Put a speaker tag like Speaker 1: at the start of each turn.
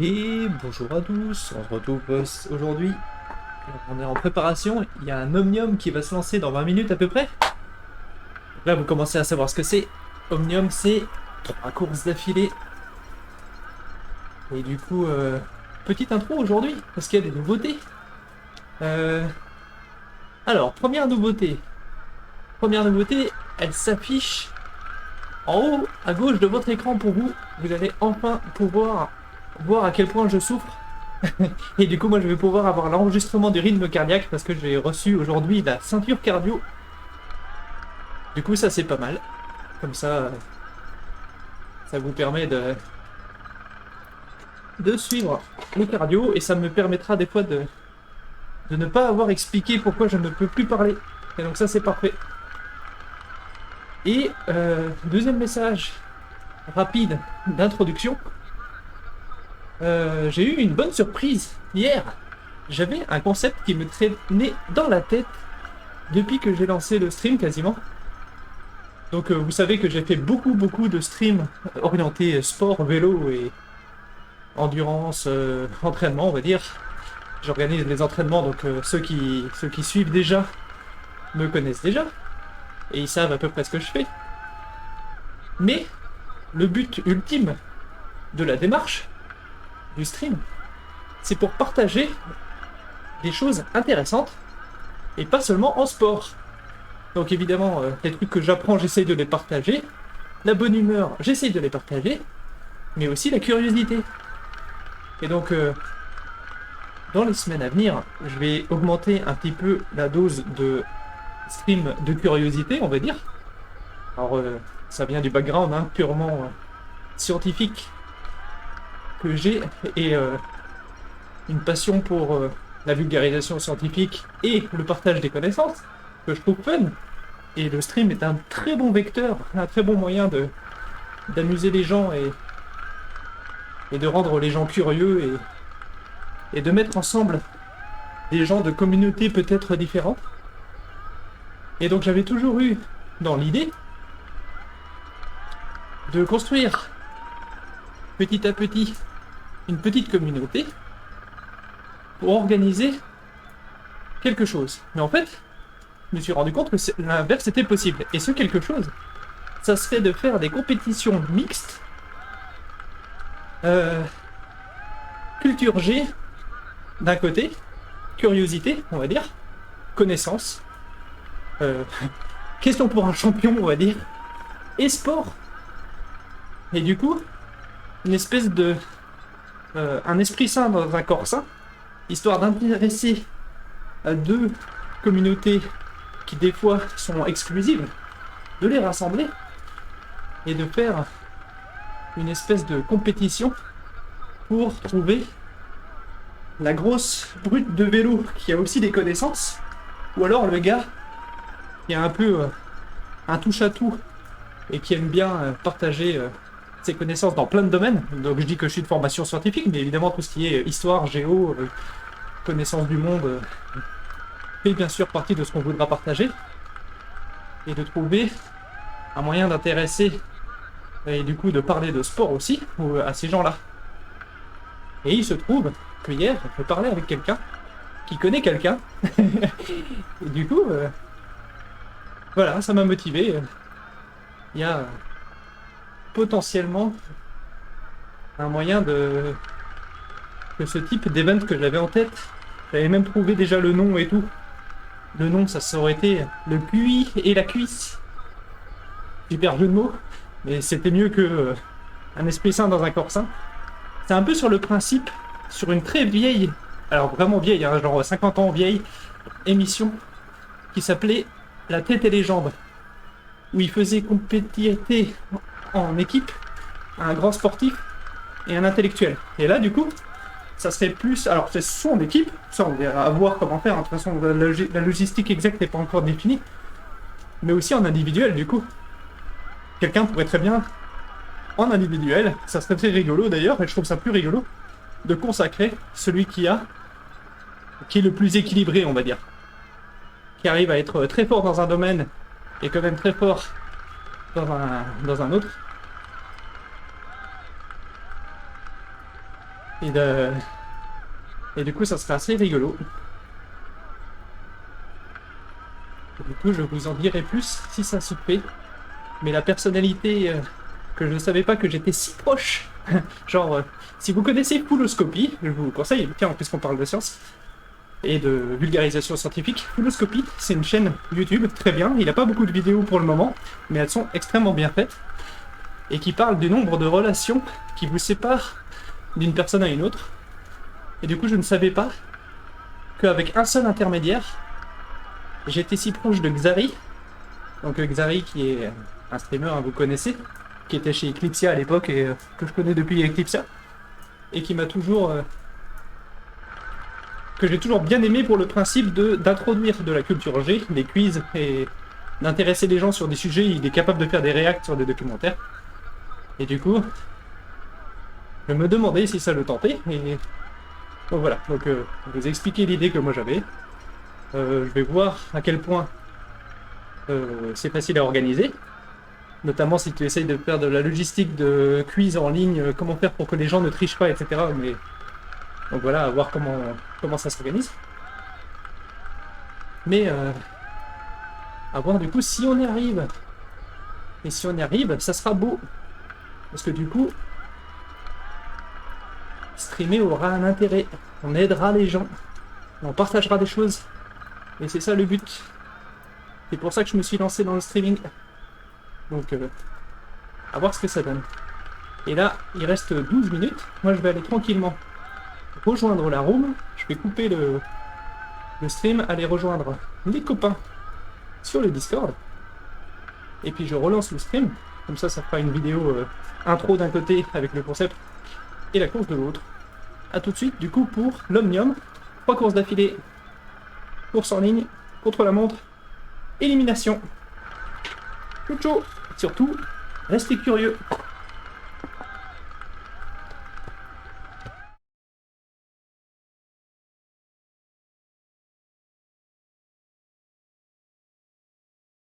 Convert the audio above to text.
Speaker 1: Et bonjour à tous, on se retrouve aujourd'hui. On est en préparation, il y a un Omnium qui va se lancer dans 20 minutes à peu près. Donc là, vous commencez à savoir ce que c'est. Omnium, c'est 3 courses d'affilée. Et du coup, petite intro aujourd'hui, parce qu'il y a des nouveautés. Euh, Alors, première nouveauté. Première nouveauté, elle s'affiche en haut à gauche de votre écran pour vous. Vous allez enfin pouvoir voir à quel point je souffre. Et du coup, moi, je vais pouvoir avoir l'enregistrement du rythme cardiaque parce que j'ai reçu aujourd'hui la ceinture cardio. Du coup, ça, c'est pas mal. Comme ça vous permet de suivre le cardio et ça me permettra des fois de ne pas avoir expliqué pourquoi je ne peux plus parler. Et donc, ça, c'est parfait. Et deuxième message rapide d'introduction. J'ai eu une bonne surprise hier. J'avais un concept qui me traînait dans la tête depuis que j'ai lancé le stream quasiment. Donc vous savez que j'ai fait beaucoup de streams orientés sport, vélo et endurance, entraînement on va dire. J'organise les entraînements donc ceux qui suivent déjà me connaissent déjà et ils savent à peu près ce que je fais. Mais le but ultime de la démarche du stream, c'est pour partager des choses intéressantes et pas seulement en sport. Donc évidemment, les trucs que j'apprends, j'essaye de les partager. La bonne humeur, j'essaye de les partager. Mais aussi la curiosité. Et donc, dans les semaines à venir, je vais augmenter un petit peu la dose de stream de curiosité, on va dire. Alors, ça vient du background purement scientifique que j'ai et une passion pour la vulgarisation scientifique et le partage des connaissances que je trouve fun. Et le stream est un très bon vecteur, un très bon moyen d'amuser les gens et de rendre les gens curieux et de mettre ensemble des gens de communautés peut-être différentes. Et donc j'avais toujours eu dans l'idée de construire petit à petit une petite communauté pour organiser quelque chose. Mais en fait, je me suis rendu compte que l'inverse était possible. Et ce quelque chose, ça serait de faire des compétitions mixtes, euh, culture G d'un côté, curiosité, on va dire, connaissance, euh, question pour un champion, on va dire, et sport. Et du coup, une espèce de... un esprit sain dans un corps sain, histoire d'intéresser à deux communautés qui des fois sont exclusives, de les rassembler et de faire une espèce de compétition pour trouver la grosse brute de vélo qui a aussi des connaissances, ou alors le gars qui a un peu un touche-à-tout et qui aime bien partager ses connaissances dans plein de domaines. Donc je dis que je suis de formation scientifique, mais évidemment tout ce qui est histoire, géo, connaissance du monde fait bien sûr partie de ce qu'on voudra partager et de trouver un moyen d'intéresser et du coup de parler de sport aussi à ces gens-là. Et il se trouve que hier, je parlais avec quelqu'un qui connaît quelqu'un. Et du coup, voilà, ça m'a motivé. Il y a potentiellement un moyen de que ce type d'event que j'avais en tête, j'avais même trouvé déjà le nom et tout. Le nom, ça aurait été le QI et la cuisse. Super jeu de mots, mais c'était mieux que un esprit sain dans un corps sain. C'est un peu sur le principe, sur une très vieille, alors vraiment vieille, hein, genre 50 ans vieille, émission qui s'appelait La tête et les jambes, où il faisait compétition en équipe un grand sportif et un intellectuel. Et là, du coup, ça serait plus... Alors, c'est soit en équipe, ça on va voir comment faire, hein. De toute façon, la logistique exacte n'est pas encore définie, mais aussi en individuel, du coup. Quelqu'un pourrait très bien, en individuel, ça serait très rigolo d'ailleurs, et je trouve ça plus rigolo, de consacrer celui qui est le plus équilibré, on va dire. Qui arrive à être très fort dans un domaine, et quand même très fort dans un autre. Et, et du coup, ça serait assez rigolo. Et du coup, je vous en dirai plus si ça se fait. Mais la personnalité que je ne savais pas que j'étais si proche. Genre, si vous connaissez Fulloscopy, je vous conseille, tiens, puisqu'on parle de science et de vulgarisation scientifique, Fulloscopy, c'est une chaîne YouTube, très bien. Il n'a pas beaucoup de vidéos pour le moment, mais elles sont extrêmement bien faites. Et qui parlent du nombre de relations qui vous séparent d'une personne à une autre. Et du coup, je ne savais pas qu'avec un seul intermédiaire, j'étais si proche de Xari. Donc Xari qui est un streamer, hein, vous connaissez, qui était chez Eclipsia à l'époque et que je connais depuis Eclipsia. Et qui m'a toujours... que j'ai toujours bien aimé pour le principe d'introduire de la culture G, des quiz, et d'intéresser les gens sur des sujets. Il est capable de faire des réacts sur des documentaires. Et du coup, je me demandais si ça le tentait. Et donc voilà, donc je vais vous expliquer l'idée que moi j'avais. Je vais voir à quel point c'est facile à organiser. Notamment si tu essayes de faire de la logistique de quiz en ligne, comment faire pour que les gens ne trichent pas, etc. Mais donc voilà, à voir comment ça s'organise. Mais à voir du coup si on y arrive. Et si on y arrive, ça sera beau. Parce que du coup, streamer aura un intérêt. On aidera les gens. On partagera des choses. Et c'est ça le but. C'est pour ça que je me suis lancé dans le streaming. Donc, à voir ce que ça donne. Et là, il reste 12 minutes. Moi, je vais aller tranquillement rejoindre la room. Je vais couper le stream, aller rejoindre les copains sur le Discord. Et puis, je relance le stream. Comme ça fera une vidéo intro d'un côté avec le concept et la course de l'autre. A tout de suite, du coup, pour l'Omnium. 3 courses d'affilée. Course en ligne, contre la montre, élimination. Ciao, ciao. Surtout, restez curieux.